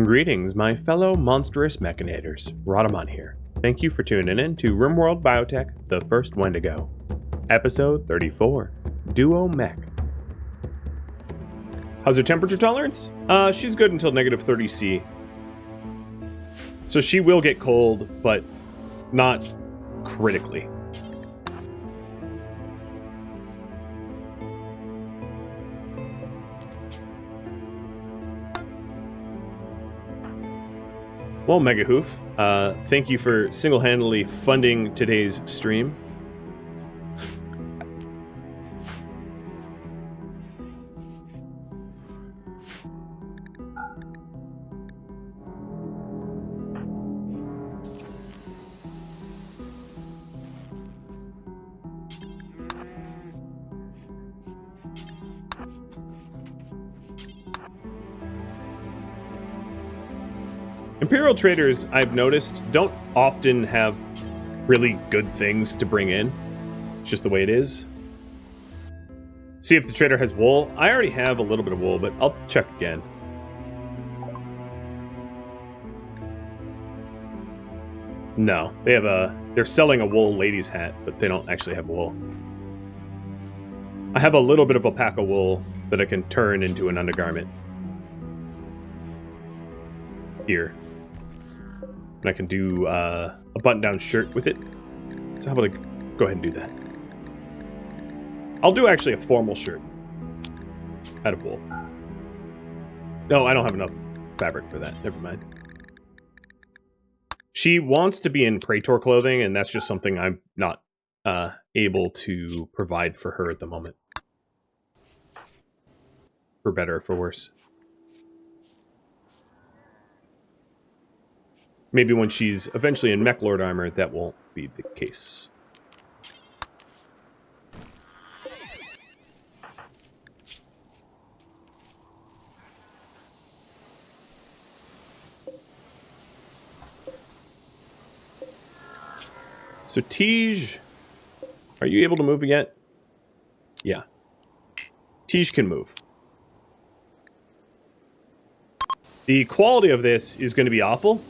Greetings, my fellow monstrous Mechanators. Rhadamant here. Thank you for tuning in to RimWorld Biotech, The First Wendigo. Episode 34, Duo-Mech. How's her temperature tolerance? She's good until negative 30 C. So she will get cold, but not critically. Well, Megahoof, thank you for single-handedly funding today's stream. Imperial traders, I've noticed, don't often have really good things to bring in. It's just the way it is. See if the trader has wool. I already have a little bit of wool, but I'll check again. No, they have they're selling a wool lady's hat, but they don't actually have wool. I have a little bit of alpaca wool that I can turn into an undergarment. Here. And I can do a button-down shirt with it. So how about I go ahead and do that? I'll do actually a formal shirt out of wool. No, I don't have enough fabric for that. Never mind. She wants to be in Praetor clothing, and that's just something I'm not able to provide for her at the moment. For better or for worse. Maybe when she's eventually in Mech Lord armor, that won't be the case. So Tej, are you able to move yet? Yeah. Tej can move. The quality of this is going to be awful.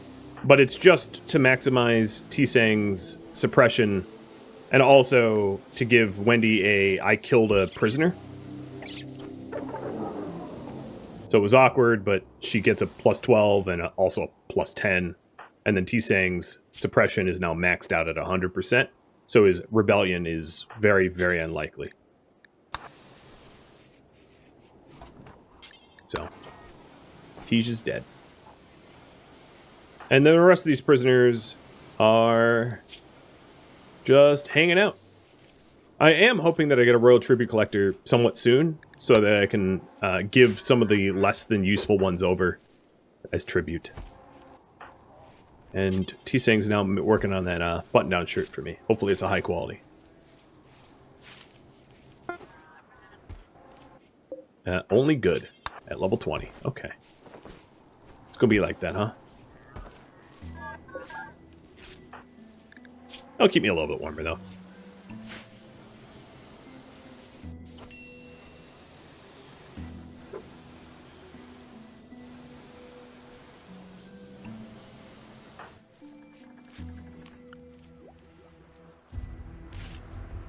But it's just to maximize T-Sang's suppression and also to give Wendy I killed a prisoner. So it was awkward, but she gets a plus 12 and also a plus 10. And then T-Sang's suppression is now maxed out at 100%. So his rebellion is very, very unlikely. So, Tej is dead. And then the rest of these prisoners are just hanging out. I am hoping that I get a Royal Tribute Collector somewhat soon, so that I can give some of the less than useful ones over as tribute. And T-Sang's now working on that button-down shirt for me. Hopefully it's a high quality. Only good at level 20. Okay. It's going to be like that, huh? It'll keep me a little bit warmer, though.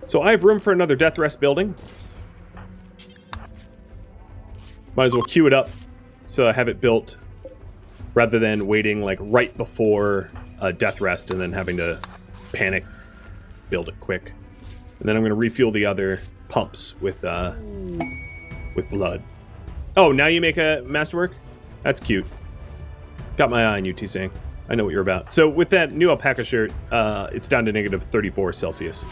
So I have room for another death rest building. Might as well queue it up so I have it built rather than waiting like right before a death rest and then having to panic, build it quick. And then I'm going to refuel the other pumps with blood. Oh, now you make a masterwork? That's cute. Got my eye on you, T-Sang. I know what you're about. So with that new alpaca shirt, it's down to negative 34 Celsius.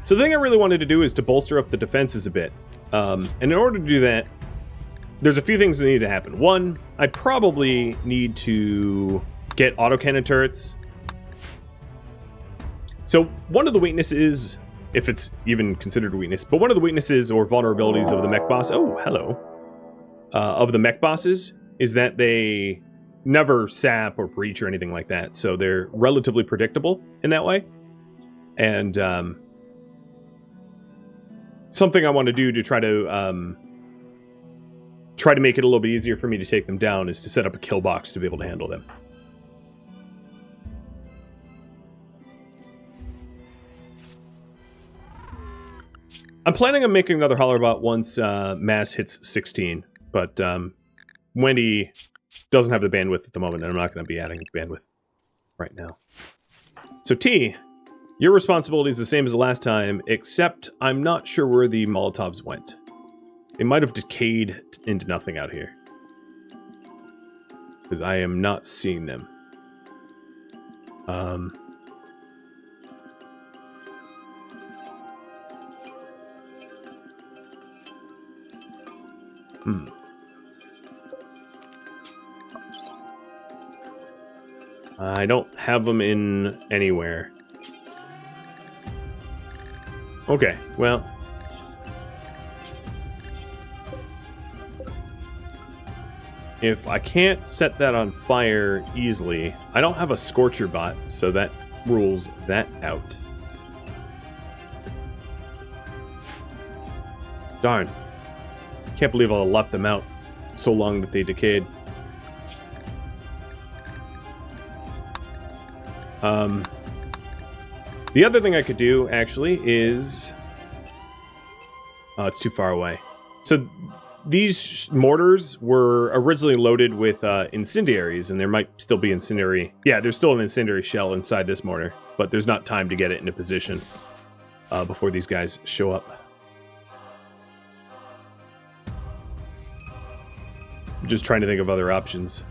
So the thing I really wanted to do is to bolster up the defenses a bit. And in order to do that, there's a few things that need to happen. One, I probably need to get autocannon turrets. So one of the weaknesses, if it's even considered a weakness, but one of the weaknesses or vulnerabilities of the mech boss, oh, hello, of the mech bosses is that they never sap or breach or anything like that. So they're relatively predictable in that way. And something I want to do to try to make it a little bit easier for me to take them down is to set up a kill box to be able to handle them. I'm planning on making another Hollerbot once mass hits 16, but Wendy doesn't have the bandwidth at the moment, and I'm not going to be adding bandwidth right now. So T, your responsibility is the same as the last time, except I'm not sure where the Molotovs went. They might have decayed into nothing out here, because I am not seeing them. I don't have them in anywhere. Okay, well. If I can't set that on fire easily, I don't have a Scorcher bot, so that rules that out. Darn. Can't believe I left them out so long that they decayed. The other thing I could do, actually, is... Oh, it's too far away. So these mortars were originally loaded with incendiaries, and there might still be incendiary... Yeah, there's still an incendiary shell inside this mortar, but there's not time to get it into position before these guys show up. I'm just trying to think of other options.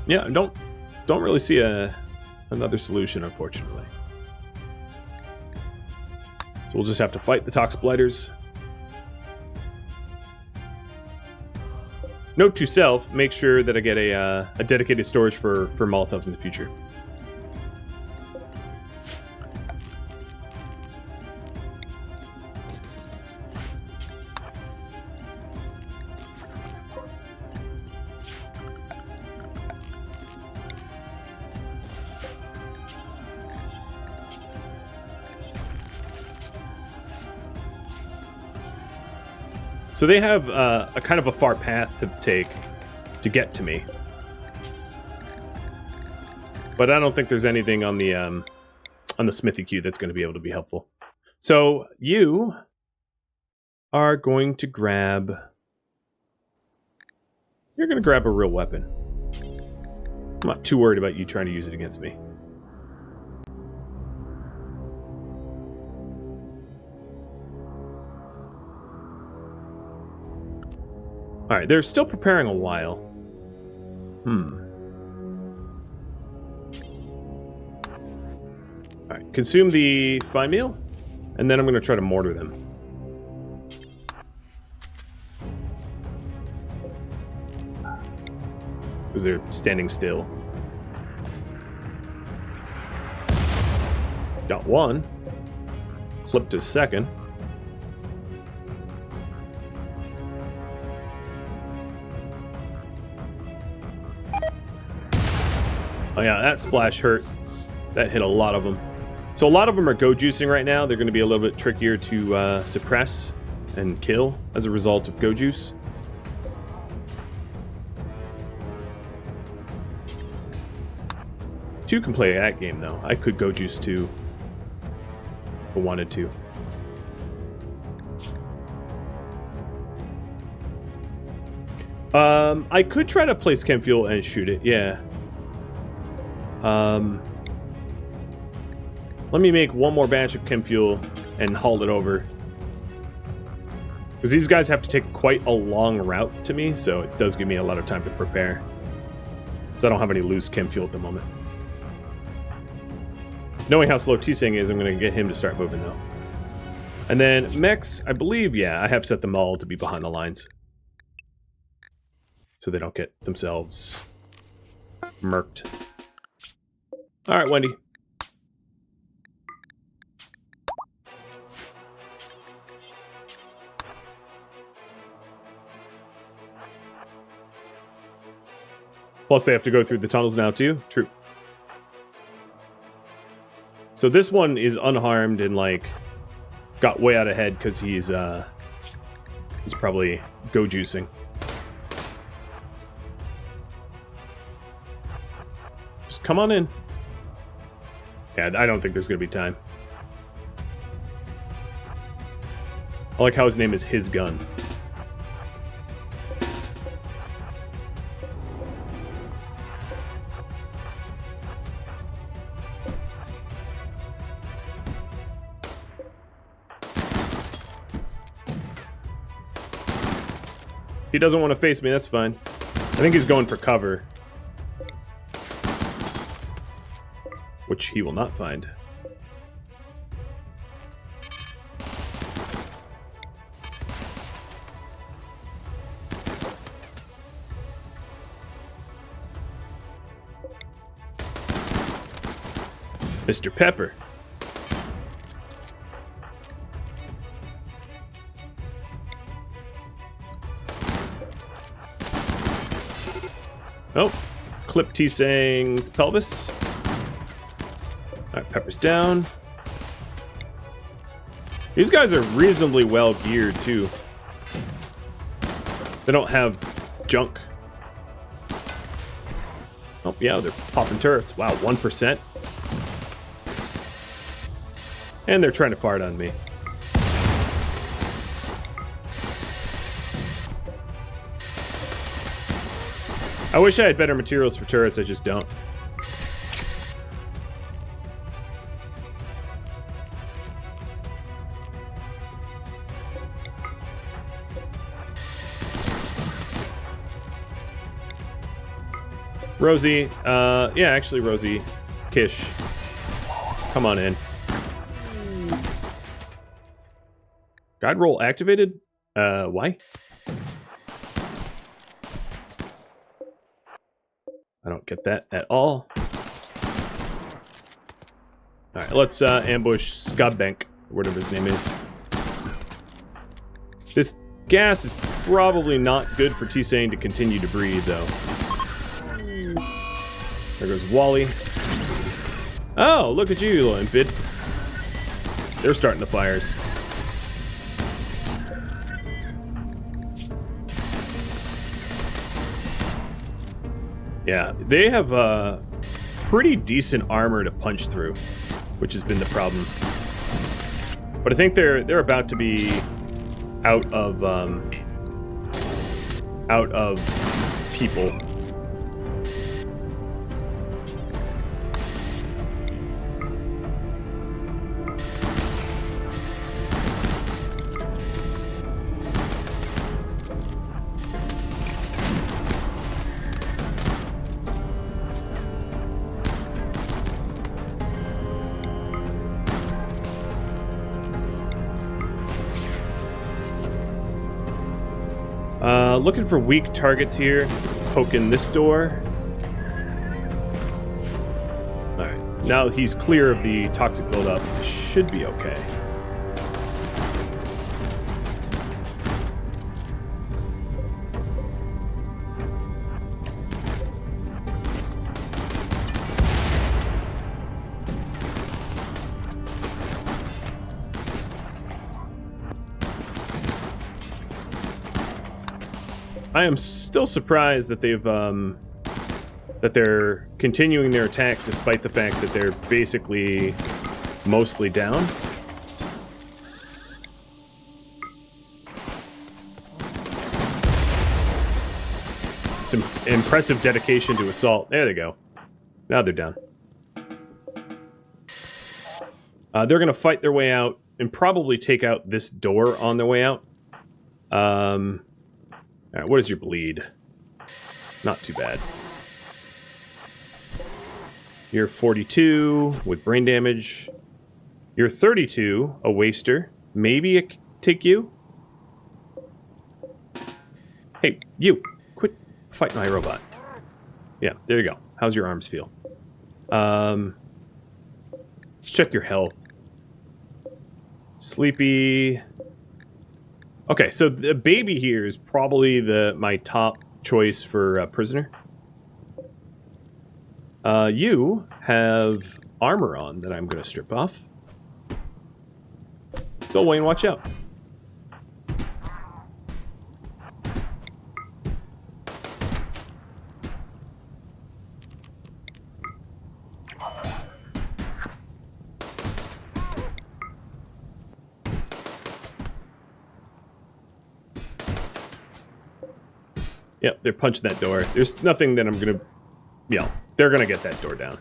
Yeah, I don't really see another solution, unfortunately. So we'll just have to fight the Tox Blighters. Note to self, make sure that I get a dedicated storage for Molotovs in the future. So they have a kind of a far path to take to get to me. But I don't think there's anything on the smithy queue that's going to be able to be helpful. So you are going to grab... You're going to grab a real weapon. I'm not too worried about you trying to use it against me. Alright, they're still preparing a while. Alright, consume the fine meal, and then I'm going to try to mortar them. Because they're standing still. Got one. Clipped a second. Oh yeah, that splash hurt. That hit a lot of them. So a lot of them are go juicing right now. They're going to be a little bit trickier to suppress and kill as a result of go juice. Two can play that game though. I could go juice too if I wanted to. I could try to place chem fuel and shoot it, yeah. Let me make one more batch of chem fuel and haul it over. Because these guys have to take quite a long route to me, so it does give me a lot of time to prepare. So I don't have any loose chem fuel at the moment. Knowing how slow T-Sing is, I'm going to get him to start moving though. And then mechs, I believe, yeah, I have set them all to be behind the lines. So they don't get themselves murked. Alright, Wendy. Plus, they have to go through the tunnels now, too. True. So this one is unharmed and, like, got way out ahead because he's probably go-juicing. Just come on in. Yeah, I don't think there's going to be time. I like how his name is His Gun. If he doesn't want to face me, that's fine. I think he's going for cover. Which he will not find. Mr. Pepper. Oh, clip T-Sang's pelvis. Alright, Pepper's down. These guys are reasonably well geared, too. They don't have junk. Oh, yeah, they're popping turrets. Wow, 1%. And they're trying to fart on me. I wish I had better materials for turrets, I just don't. Rosie, yeah, actually, Rosie, Kish, come on in. Guide roll activated? Why? I don't get that at all. Alright, let's ambush Scubbank, whatever his name is. This gas is probably not good for T-Sang to continue to breathe, though. There goes Wally. Oh, look at you, little impid. They're starting the fires. Yeah, they have pretty decent armor to punch through, which has been the problem. But I think they're about to be out of people. Looking for weak targets here. Poking this door. Alright, now he's clear of the toxic buildup. Should be okay. I am still surprised that they're continuing their attack despite the fact that they're basically mostly down. It's impressive dedication to assault. There they go. Now they're down. They're going to fight their way out and probably take out this door on their way out. Alright, what is your bleed? Not too bad. You're 42 with brain damage. You're 32, a waster. Maybe take you? Hey, you! Quit fighting my robot. Yeah, there you go. How's your arms feel? Let's check your health. Sleepy. Okay, so the baby here is probably my top choice for prisoner. You have armor on that I'm going to strip off. So, Wayne, watch out. Yep, they're punching that door. There's nothing that I'm going to... Yeah, they're going to get that door down.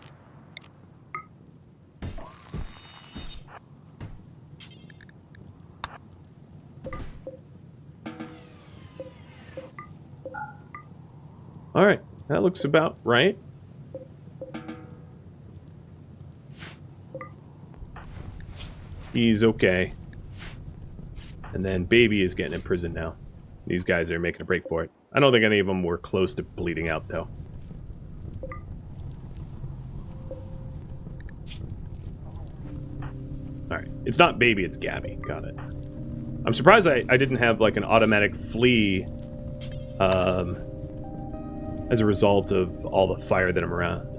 Alright, that looks about right. He's okay. And then Baby is getting in prison now. These guys are making a break for it. I don't think any of them were close to bleeding out, though. Alright, it's not Baby, it's Gabby. Got it. I'm surprised I didn't have, like, an automatic flee, as a result of all the fire that I'm around.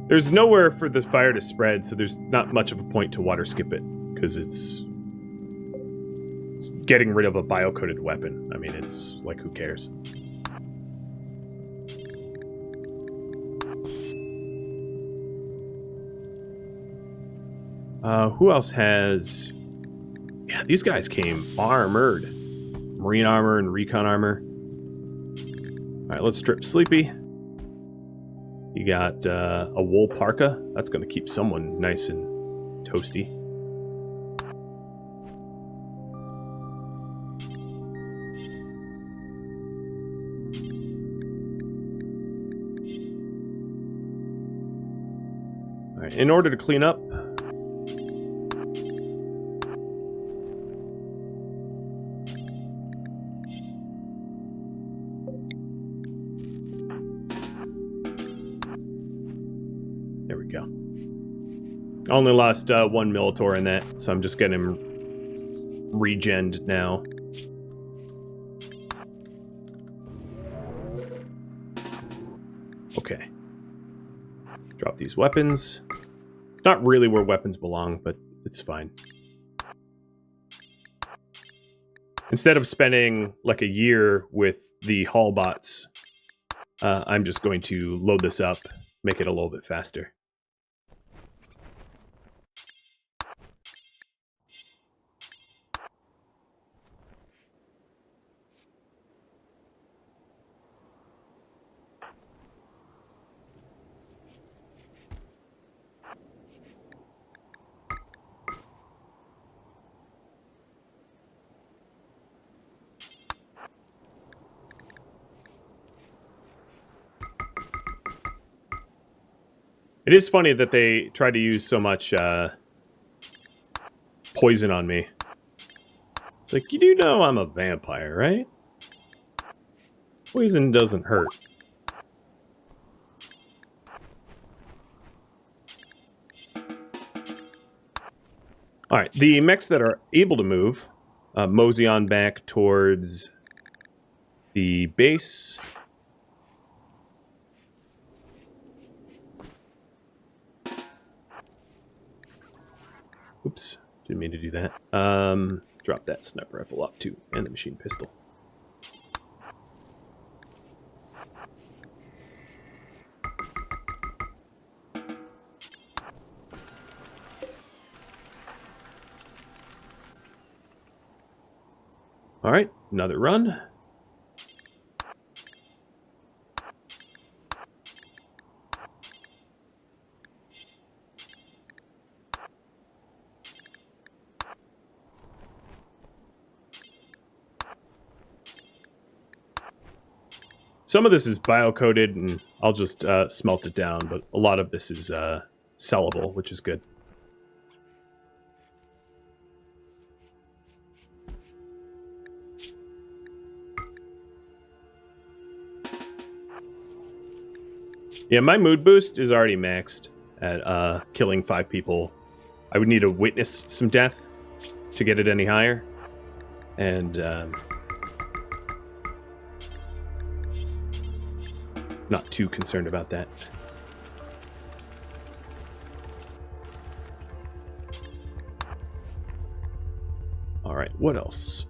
There's nowhere for the fire to spread, so there's not much of a point to water skip it, because it's getting rid of a bio-coded weapon. I mean, it's like, who cares? Who else has... Yeah, these guys came armored. Marine armor and recon armor. Alright, let's strip Sleepy. You got a wool parka. That's going to keep someone nice and toasty. All right, in order to clean up, there we go. I only lost one Militor in that, so I'm just getting him regened now. Okay. Drop these weapons. It's not really where weapons belong, but it's fine. Instead of spending like a year with the haul bots, I'm just going to load this up, make it a little bit faster. It is funny that they try to use so much poison on me. It's like, you do know I'm a vampire, right? Poison doesn't hurt. Alright, the mechs that are able to move, mosey on back towards the base. Oops, didn't mean to do that. Drop that sniper rifle off too, and the machine pistol. Alright, another run. Some of this is bio-coded, and I'll just smelt it down, but a lot of this is sellable, which is good. Yeah, my mood boost is already maxed at killing 5 people. I would need to witness some death to get it any higher. And not too concerned about that. All right, what else?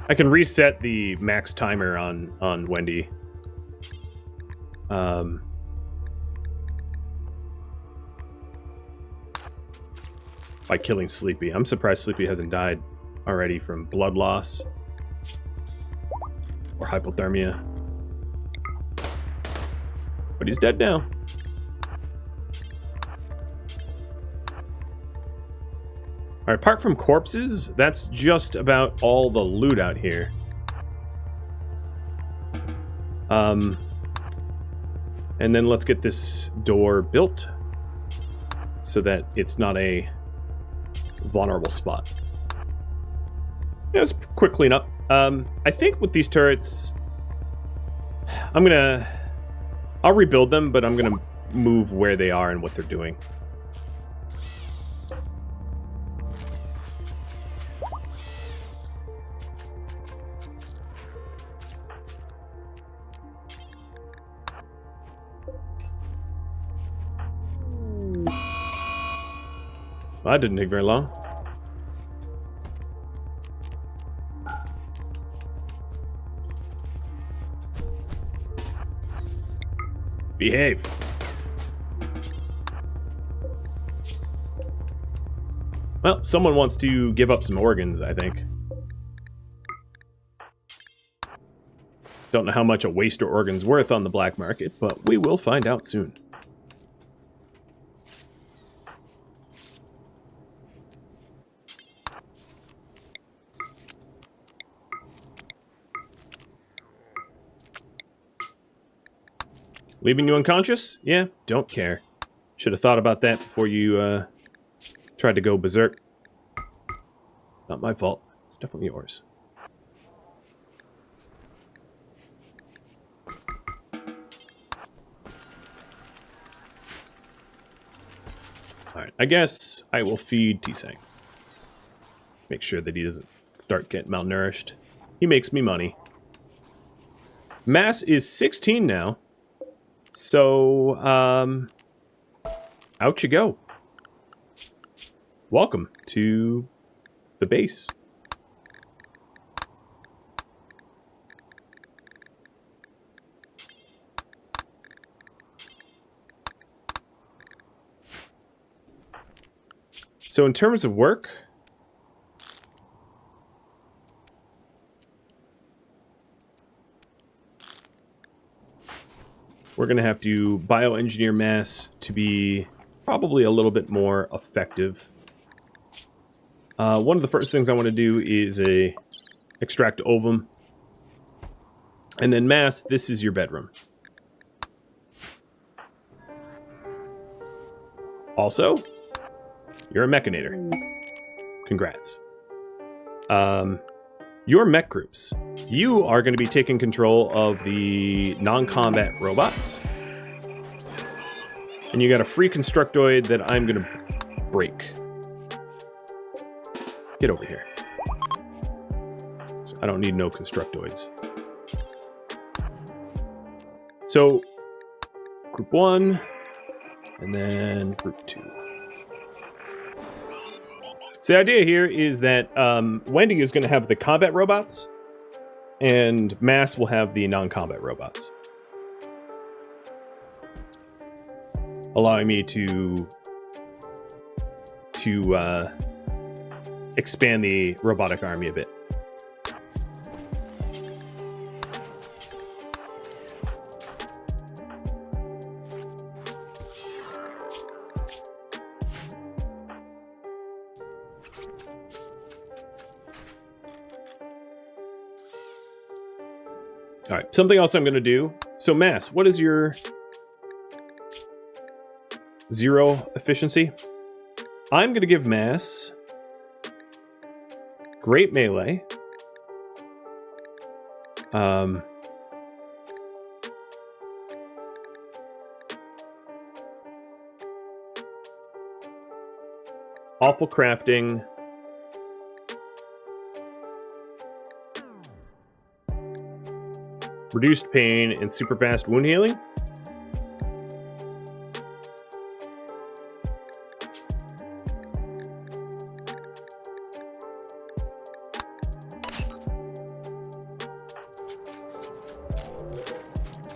I can reset the max timer on Wendy. By killing Sleepy. I'm surprised Sleepy hasn't died already from blood loss or hypothermia. But he's dead now. Alright, apart from corpses, that's just about all the loot out here. And then let's get this door built so that it's not a vulnerable spot. Yeah, it's quick cleanup. I think with these turrets, I'll rebuild them, but I'm gonna move where they are and what they're doing. Well, that didn't take very long. Behave. Well, someone wants to give up some organs, I think. Don't know how much a waster organ's worth on the black market, but we will find out soon. Leaving you unconscious? Yeah, don't care. Should have thought about that before you tried to go berserk. Not my fault. It's definitely yours. Alright, I guess I will feed T-Sang. Make sure that he doesn't start getting malnourished. He makes me money. Mass is 16 now. So, out you go. Welcome to the base. So in terms of work, we're going to have to bioengineer mass to be probably a little bit more effective. One of the first things I want to do is extract ovum. And then mass, this is your bedroom. Also, you're a mechanator. Congrats. Your mech groups. You are going to be taking control of the non-combat robots. And you got a free constructoid that I'm going to break. Get over here. I don't need no constructoids. So, group 1, and then group 2. So the idea here is that Wendy is going to have the combat robots, and Mass will have the non-combat robots. Allowing me to expand the robotic army a bit. All right, something else I'm going to do. So, Mass, what is your 0 efficiency? I'm going to give Mass great melee. Awful crafting. Reduced pain and super fast wound healing.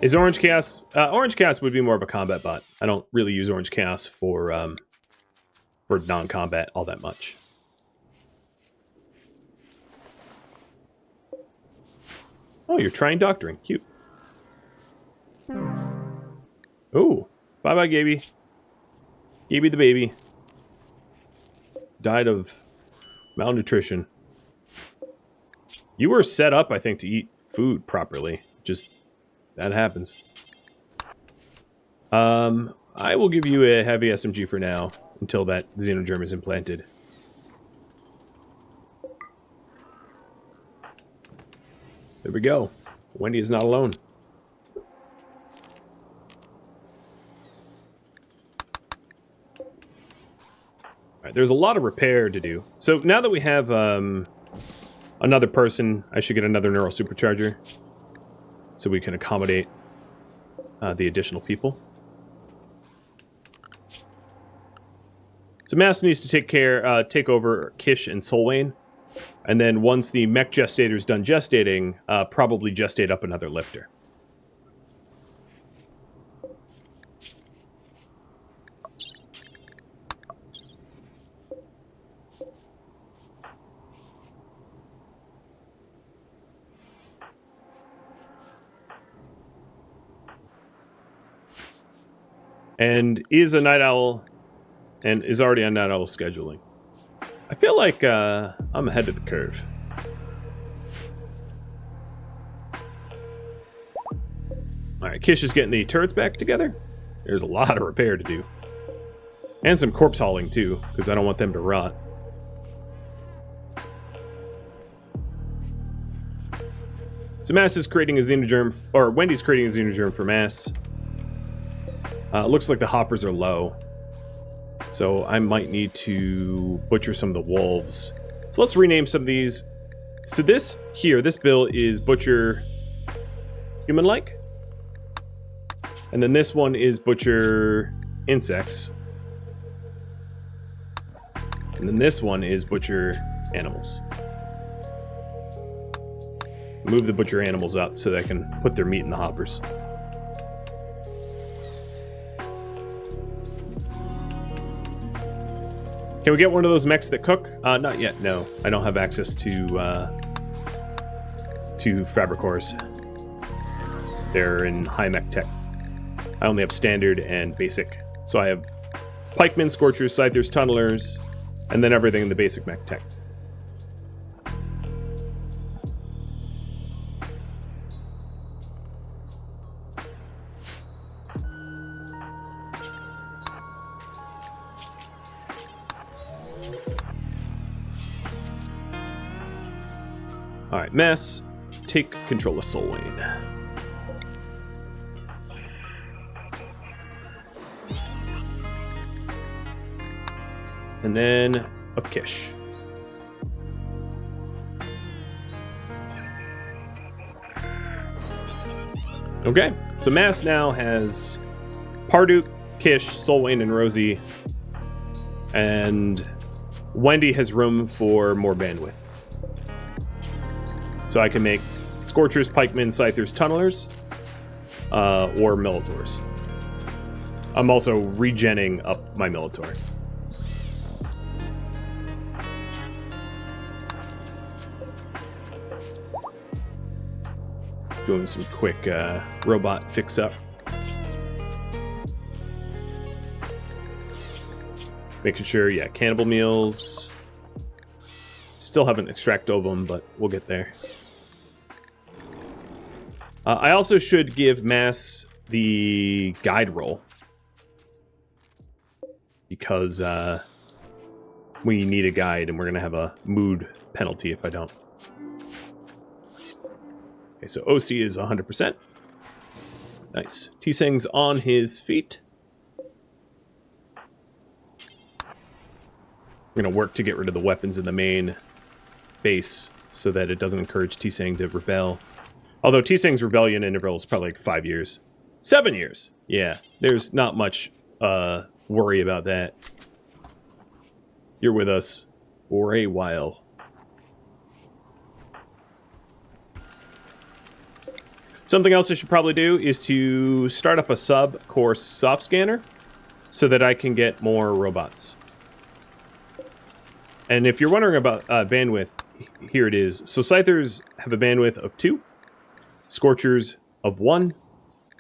Is Orange Chaos... Orange Chaos would be more of a combat bot. I don't really use Orange Chaos for non-combat all that much. Oh, you're trying doctoring. Cute. Oh, bye-bye, Gaby. Gaby the baby. Died of malnutrition. You were set up, I think, to eat food properly. Just... that happens. I will give you a heavy SMG for now, until that xenogerm is implanted. There we go. Wendy is not alone. Alright, there's a lot of repair to do. So now that we have another person, I should get another neural supercharger. So we can accommodate the additional people. So Mass needs to take over Kish and Solwain. And then once the mech gestator is done gestating, probably gestate up another lifter. And is a night owl, and is already on night owl scheduling. I feel like I'm ahead of the curve. Alright, Kish is getting the turrets back together. There's a lot of repair to do. And some corpse hauling too, because I don't want them to rot. So Mass is creating a xenogerm, or Wendy's creating a xenogerm for Mass. It looks like the hoppers are low. So I might need to butcher some of the wolves. So let's rename some of these. So this here, this bill is butcher human-like. And then this one is butcher insects. And then this one is butcher animals. Move the butcher animals up so they can put their meat in the hoppers. Can we get one of those mechs that cook? Not yet, no. I don't have access to Fabricors. They're in high mech tech. I only have standard and basic. So I have pikemen, scorchers, scythers, tunnelers, and then everything in the basic mech tech. Alright, Mass, take control of Solwain. And then of Kish. Okay, so Mass now has Parduk, Kish, Solwain, and Rosie. And Wendy has room for more bandwidth. So I can make Scorchers, Pikemen, Scythers, Tunnelers, or Militors. I'm also regenning up my Militor. Doing some quick robot fix-up. Making sure, yeah, cannibal meals. Still haven't extracted ovum, but we'll get there. I also should give Mass the guide roll. Because we need a guide, and we're going to have a mood penalty if I don't. Okay, so OC is 100%. Nice. T-Seng's on his feet. I'm going to work to get rid of the weapons in the main base so that it doesn't encourage T-Sang to rebel. Although T-Sang's rebellion interval is probably like 5 years. 7 years! Yeah, there's not much worry about that. You're with us for a while. Something else I should probably do is to start up a sub-core soft scanner so that I can get more robots. And if you're wondering about bandwidth, here it is. So Scythers have a bandwidth of 2, Scorchers of 1,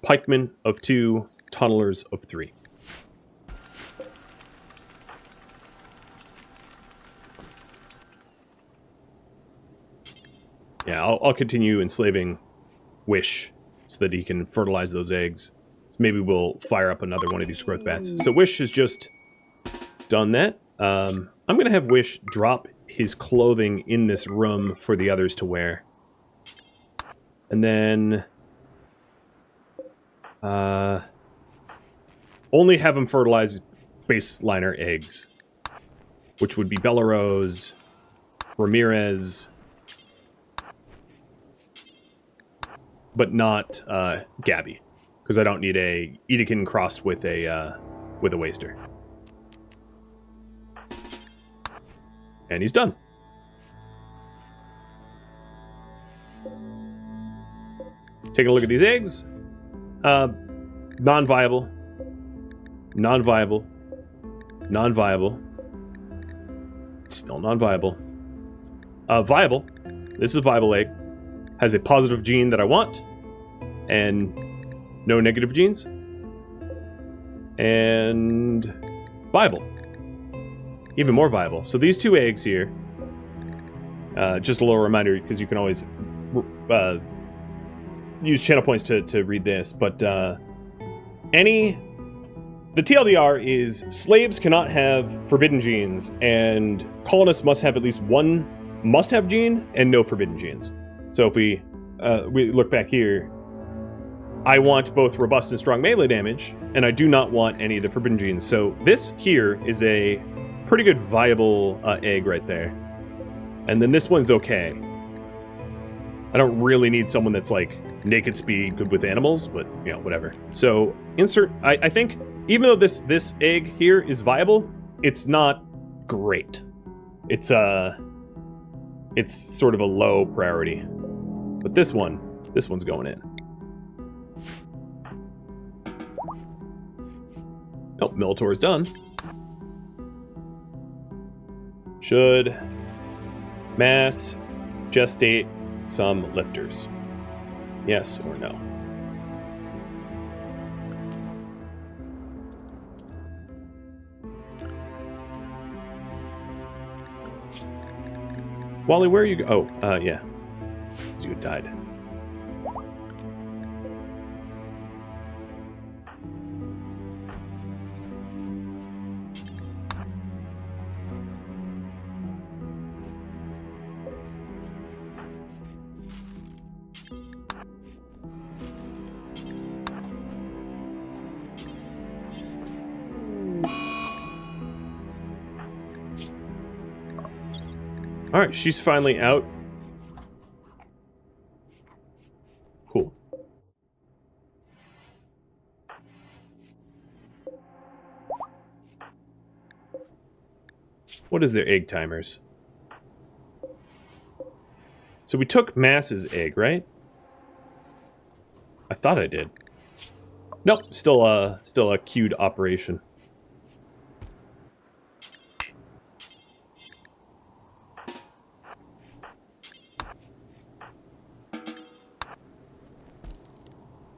Pikemen of 2, Tunnelers of 3. Yeah, I'll continue enslaving Wish so that he can fertilize those eggs. So maybe we'll fire up another one of these growth vats. So Wish has just done that. I'm going to have Wish drop his clothing in this room for the others to wear. And then only have him fertilize baseliner eggs, which would be Belarose, Ramirez, but not Gabby, because I don't need a Edekin crossed with a waster. And he's done. Taking a look at these eggs. Non-viable. Non-viable. Non-viable. Still non-viable. Viable. This is a viable egg. Has a positive gene that I want. And no negative genes. And viable. Even more viable. So these 2 eggs here, just a little reminder, because you can always use channel points to read this, but the TLDR is slaves cannot have forbidden genes, and colonists must have at least one must-have gene and no forbidden genes. So if we look back here, I want both robust and strong melee damage, and I do not want any of the forbidden genes. So this here is a pretty good viable egg right there. And then this one's okay. I don't really need someone that's like naked speed, good with animals, but you know, whatever. So insert, I think even though this egg here is viable, it's not great. It's sort of a low priority. But this one's going in. Oh, Militor's done. Should mass gestate some lifters? Yes or no? Wally, where are you go? Oh, yeah. You had died. Alright, she's finally out. Cool. What is their egg timers? So we took Mass's egg, right? I thought I did. Nope, still a queued operation.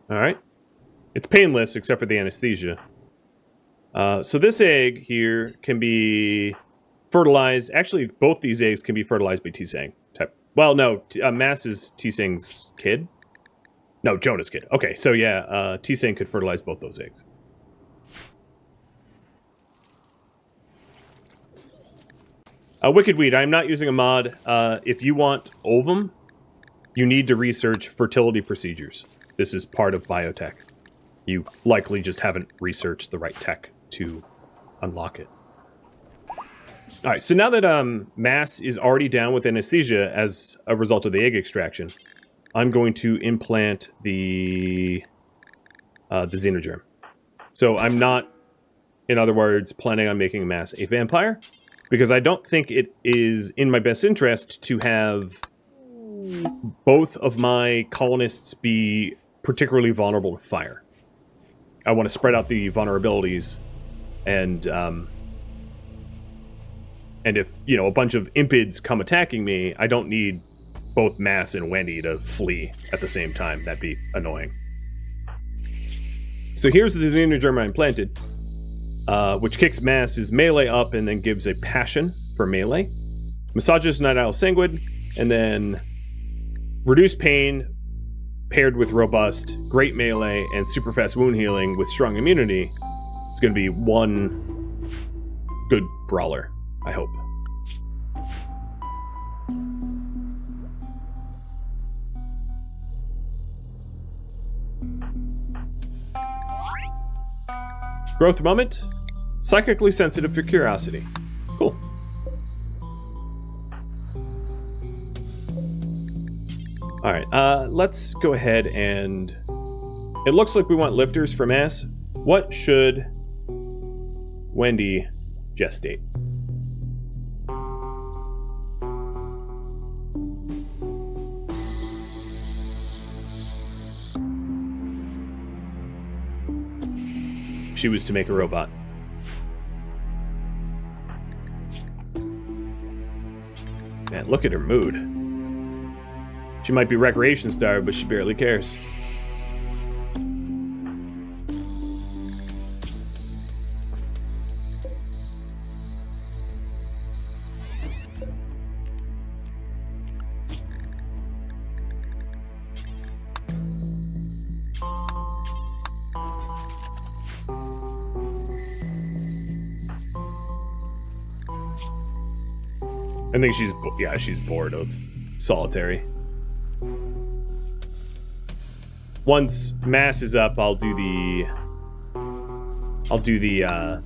Alright. It's painless, except for the anesthesia. So this egg here can be fertilized. Actually, both these eggs can be fertilized by T-Sang. Well, no. Mass is T-Sang's kid? No, Jonah's kid. Okay, so yeah, T-Sang could fertilize both those eggs. Wicked Weed, I'm not using a mod. If you want ovum, you need to research fertility procedures. This is part of biotech. You likely just haven't researched the right tech to unlock it. All right, so now that Mass is already down with anesthesia as a result of the egg extraction, I'm going to implant the xenogerm. So I'm not, in other words, planning on making Mass a vampire, because I don't think it is in my best interest to have both of my colonists be particularly vulnerable to fire. I want to spread out the vulnerabilities, and if, you know, a bunch of impids come attacking me, I don't need both Mass and Wendy to flee at the same time. That'd be annoying. So here's the xenogerm I implanted, which kicks Mass's melee up and then gives a passion for melee, massages Night Owl Sanguine, and then reduce pain paired with robust, great melee, and super fast wound healing with strong immunity. It's going to be one good brawler, I hope. Growth moment. Psychically sensitive for curiosity. Cool. Alright, let's go ahead and... It looks like we want lifters for Mass. What should Wendy gestate? She was to make a robot. Man, look at her mood. She might be recreation starved, but she barely cares. I think she's bored of solitary. Once Mass is up, I'll do the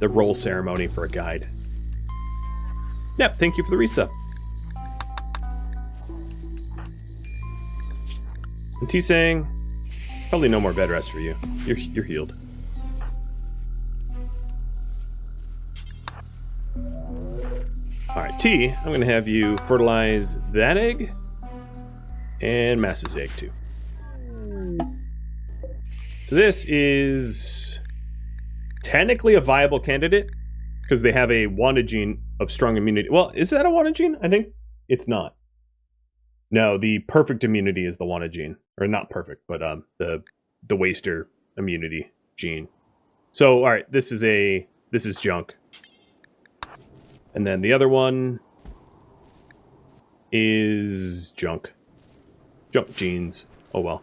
roll ceremony for a guide. Yep, thank you for the resub. And T saying, probably no more bed rest for you. You're healed. Alright, T, I'm going to have you fertilize that egg and Mass's egg too. So this is technically a viable candidate because they have a wanted gene of strong immunity. Well, is that a wanted gene? I think it's not. No, the perfect immunity is the wanted gene. Or not perfect, but the waster immunity gene. So, alright, this is junk. And then the other one is junk. Junk genes. Oh well.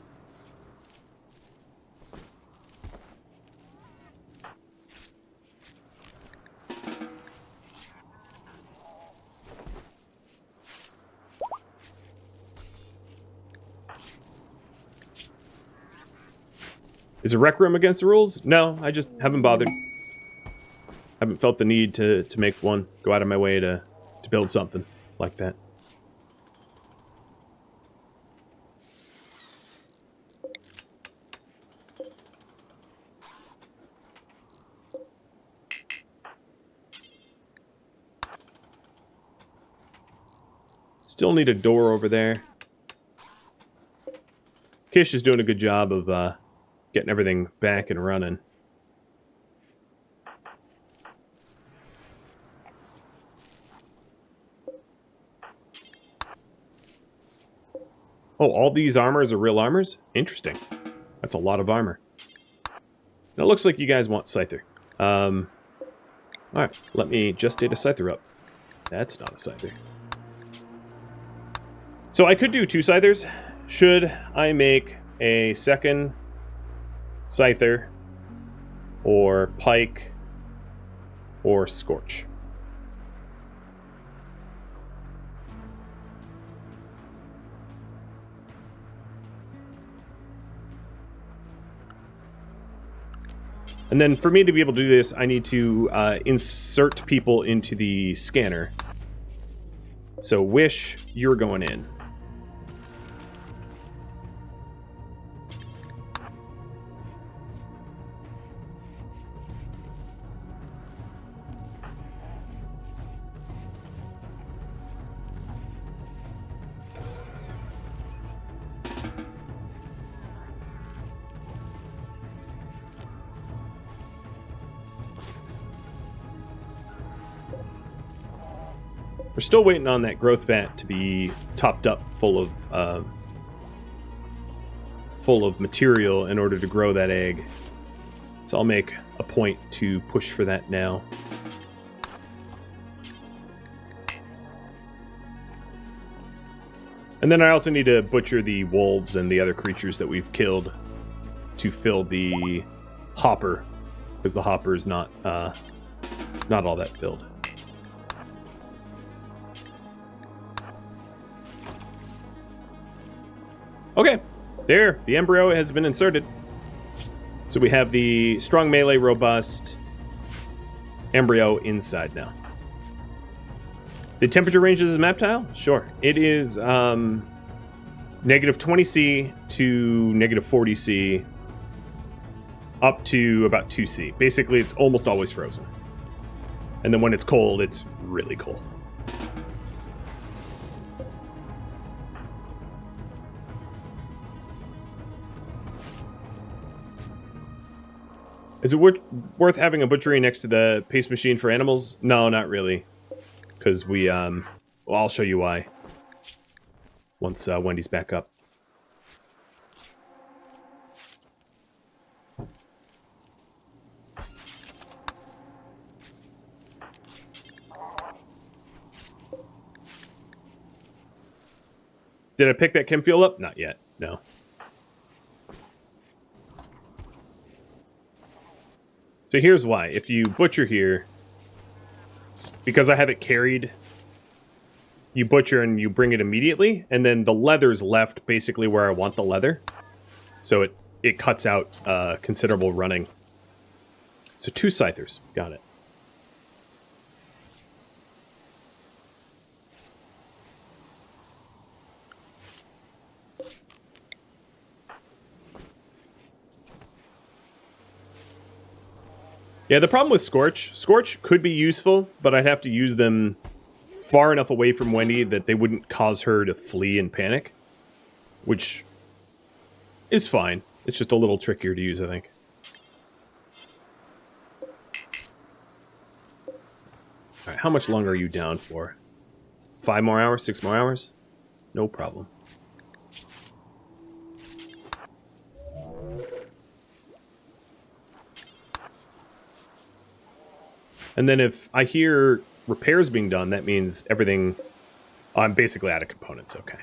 Is a rec room against the rules? No, I just haven't bothered. Haven't felt the need to make one. Go out of my way to build something like that. Still need a door over there. Kish is doing a good job of getting everything back and running. Oh, all these armors are real armors? Interesting. That's a lot of armor. Now, it looks like you guys want Scyther. Alright, let me just date a Scyther up. That's not a Scyther. So I could do 2 Scythers. Should I make a second Scyther, or Pike, or Scorch? And then for me to be able to do this, I need to insert people into the scanner. So Wish, you're going in. We're still waiting on that growth vat to be topped up full of material in order to grow that egg. So I'll make a point to push for that now. And then I also need to butcher the wolves and the other creatures that we've killed to fill the hopper, because the hopper is not all that filled. Okay, there, the embryo has been inserted. So we have the strong melee, robust embryo inside now. The temperature range of this map tile? Sure. It is negative 20C to negative 40C up to about 2C. Basically, it's almost always frozen. And then when it's cold, it's really cold. Is it worth having a butchery next to the paste machine for animals? No, not really. Because we, well, I'll show you why. Once Wendy's back up. Did I pick that chem fuel up? Not yet, no. So here's why. If you butcher here, because I have it carried, you butcher and you bring it immediately, and then the leather's left basically where I want the leather. So it cuts out considerable running. So 2 scythers. Got it. Yeah, the problem with Scorch could be useful, but I'd have to use them far enough away from Wendy that they wouldn't cause her to flee and panic, which is fine. It's just a little trickier to use, I think. All right, how much longer are you down for? 5 more hours? 6 more hours? No problem. And then if I hear repairs being done, that means everything... I'm basically out of components, okay.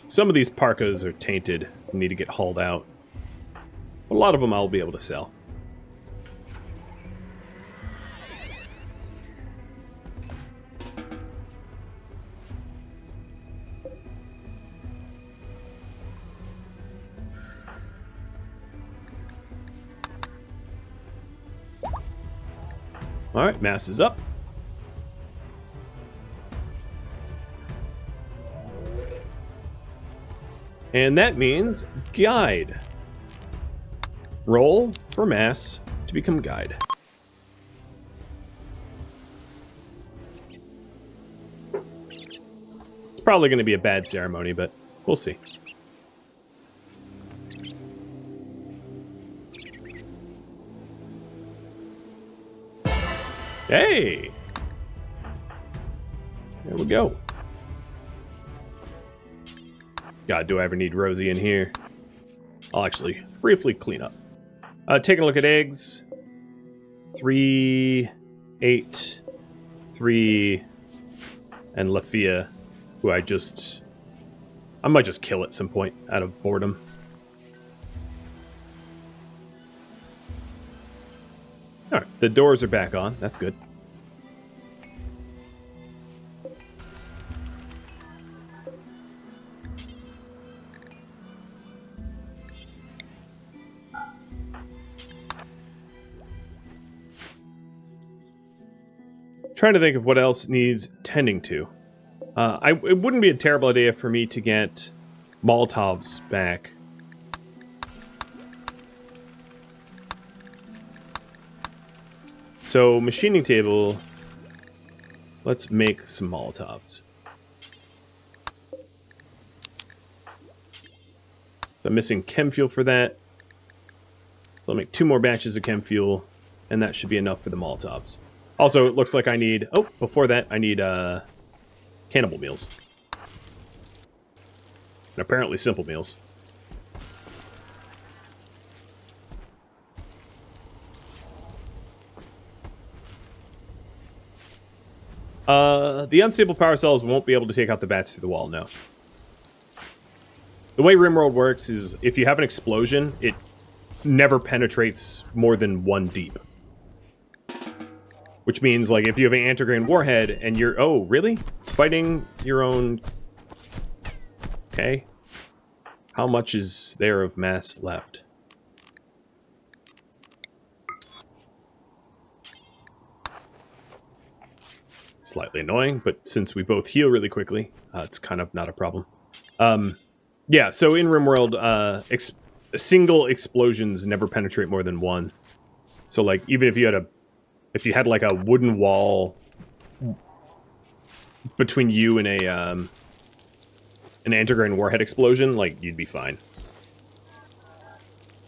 Some of these parkas are tainted and need to get hauled out. A lot of them I'll be able to sell. All right, mass is up. And that means guide. Roll for mass to become guide. It's probably going to be a bad ceremony, but we'll see. Hey! There we go. God, do I ever need Rosie in here? I'll actually briefly clean up. Taking a look at eggs. 3, 8, 3, and Lafia, who I might just kill at some point out of boredom. All right, the doors are back on. That's good. Trying to think of what else needs tending to. It wouldn't be a terrible idea for me to get Molotovs back. So, machining table. Let's make some Molotovs. So I'm missing chem fuel for that. So I'll make 2 more batches of chem fuel, and that should be enough for the Molotovs. Also, it looks like I need... Oh, before that, I need cannibal meals. And apparently simple meals. The unstable power cells won't be able to take out the bats through the wall, no. The way RimWorld works is if you have an explosion, it never penetrates more than 1 deep. Which means, like, if you have an antigrain warhead and you're... Oh, really? Fighting your own... Okay. How much is there of mass left? Slightly annoying, but since we both heal really quickly, it's kind of not a problem. Yeah, so in RimWorld, single explosions never penetrate more than 1. So, like, even if you had like a wooden wall between you and an antigrain warhead explosion, like, you'd be fine.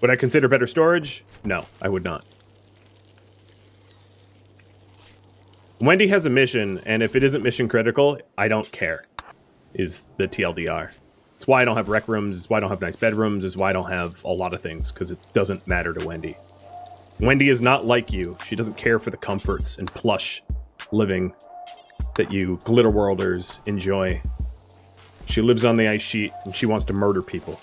Would I consider better storage? No, I would not. Wendy has a mission, and if it isn't mission critical, I don't care, is the TLDR. It's why I don't have rec rooms, it's why I don't have nice bedrooms, it's why I don't have a lot of things, because it doesn't matter to Wendy. Wendy is not like you. She doesn't care for the comforts and plush living that you glitterworlders enjoy. She lives on the ice sheet, and she wants to murder people.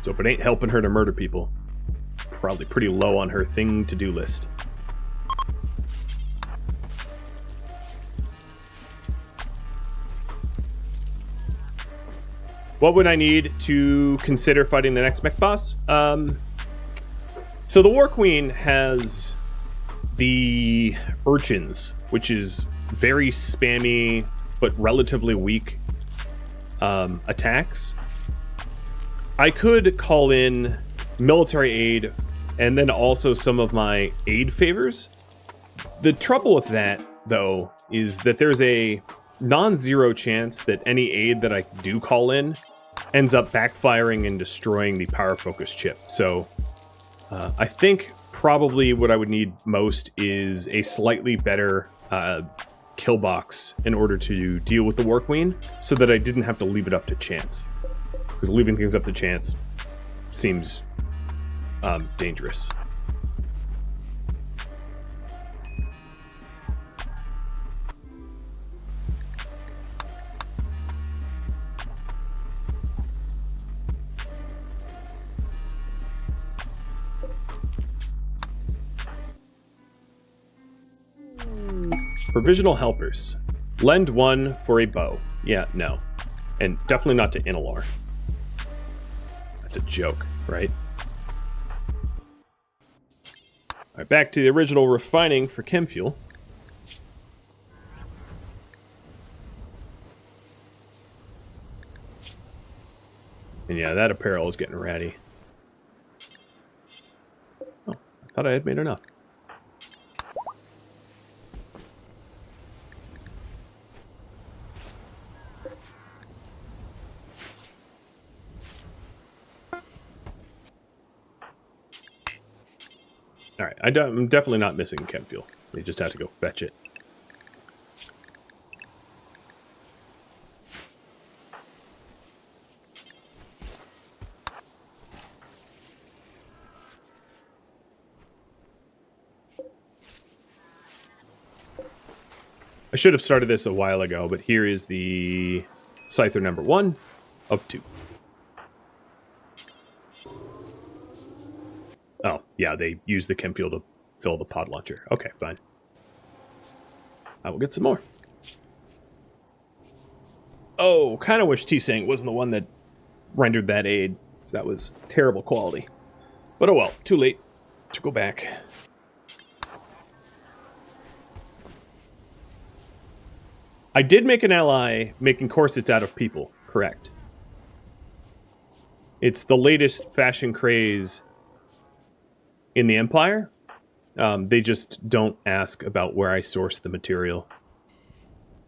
So if it ain't helping her to murder people, probably pretty low on her thing-to-do list. What would I need to consider fighting the next mech boss? So the War Queen has the urchins, which is very spammy but relatively weak attacks. I could call in military aid and then also some of my aid favors. The trouble with that, though, is that there's a non-zero chance that any aid that I do call in ends up backfiring and destroying the power focus chip. So I think probably what I would need most is a slightly better kill box in order to deal with the War Queen so that I didn't have to leave it up to chance. Because leaving things up to chance seems dangerous. Provisional helpers. Lend 1 for a bow. Yeah, no. And definitely not to Inolor. That's a joke, right? Alright, back to the original refining for chem fuel. And yeah, that apparel is getting ratty. Oh, I thought I had made enough. Alright, I'm definitely not missing chem fuel. We just have to go fetch it. I should have started this a while ago, but here is the Scyther number 1 of 2. Oh, yeah, they use the chem fuel to fill the pod launcher. Okay, fine. I will get some more. Oh, kind of wish T-Sang wasn't the one that rendered that aid, because that was terrible quality. But oh well, too late to go back. I did make an ally making corsets out of people, correct. It's the latest fashion craze in the Empire. They just don't ask about where I source the material.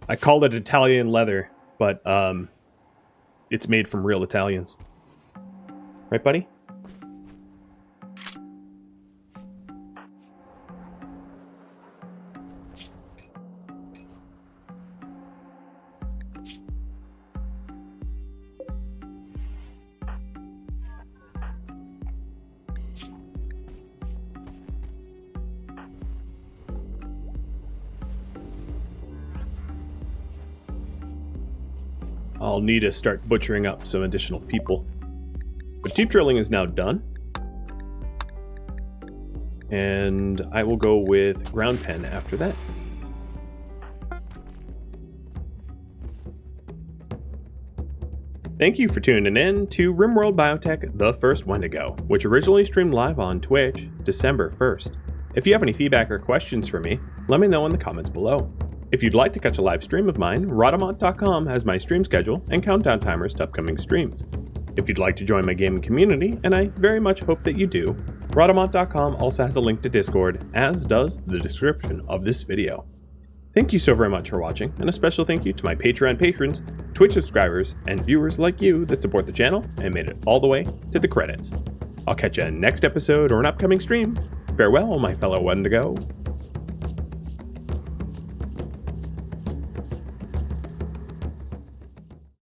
I called it Italian leather, but it's made from real Italians. Right, buddy? I'll need to start butchering up some additional people. But deep drilling is now done. And I will go with ground pen after that. Thank you for tuning in to RimWorld Biotech, The First Wendigo, which originally streamed live on Twitch December 1st. If you have any feedback or questions for me, let me know in the comments below. If you'd like to catch a live stream of mine, Rhadamant.com has my stream schedule and countdown timers to upcoming streams. If you'd like to join my gaming community, and I very much hope that you do, Rhadamant.com also has a link to Discord, as does the description of this video. Thank you so very much for watching, and a special thank you to my Patreon patrons, Twitch subscribers, and viewers like you that support the channel and made it all the way to the credits. I'll catch you in next episode or an upcoming stream. Farewell, my fellow Wendigo.